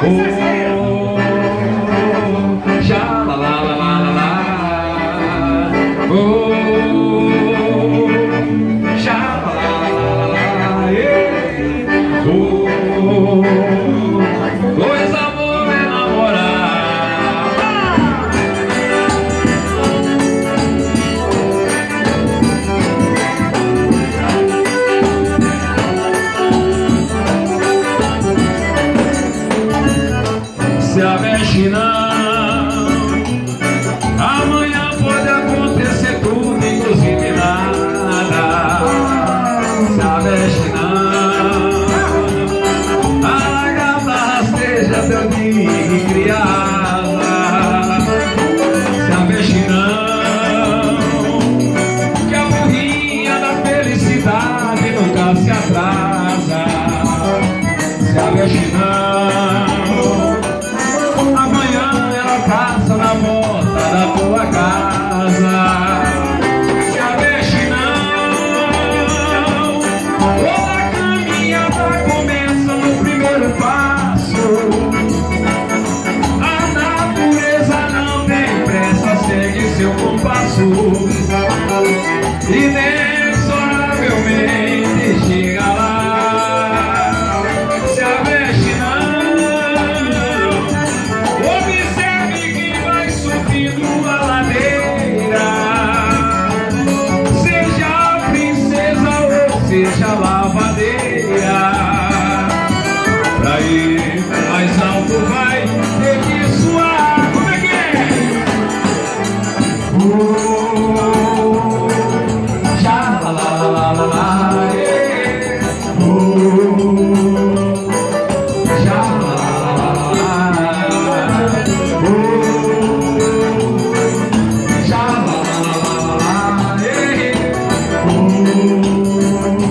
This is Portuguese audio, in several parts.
Oh, já lá lá lá lá lá lá. Oh, já lá lá lá lá lá. Yeah. Oh, coisa boa é namorar. Se aveste não, amanhã pode acontecer tudo, inclusive nada. Se aveste não, a gata rasteja teu dia de criada. Se aveste não, que a burrinha da felicidade nunca se atrasa. Se aveste não, caça na porta da tua casa. Se aveste não, toda caminhada começa no primeiro passo. A natureza não tem pressa, segue seu compasso. Inexoravelmente chega lá. Se aveste não, a ladeira, seja a princesa ou seja a lavadeira. Pra ir mais alto vai ter que suar. Como é que é? Já lá lá lá lá lá. Já lá lá lá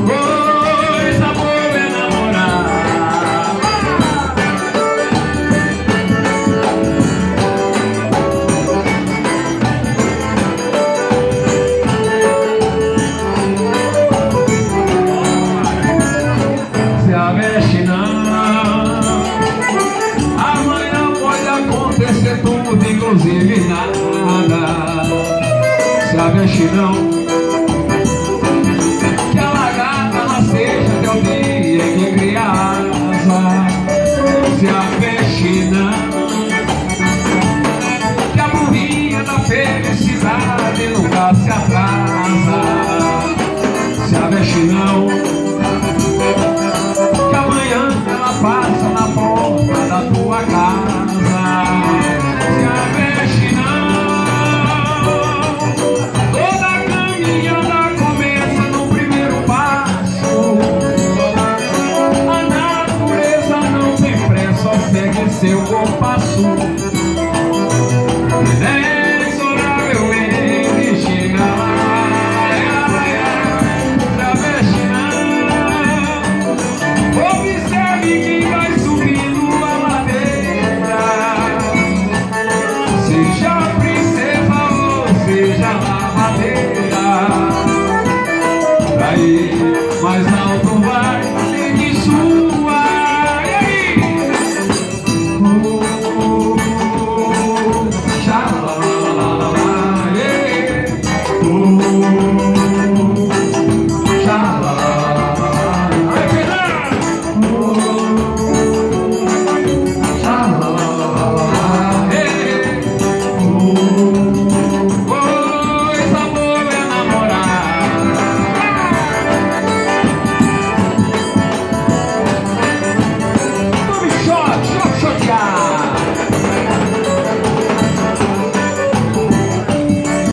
coisa boa é namorar. Se aveste não, amanhã pode acontecer tudo, inclusive nada. Se aveste não, seja teu dia que cria asa. Se aveste não, que a burrinha da felicidade nunca se atrasa. Se aveste não, que amanhã ela passa na porta da tua casa. Se aveste não, toda caminhada começa no primeiro passo. A natureza não tem pressa, segue seu compasso.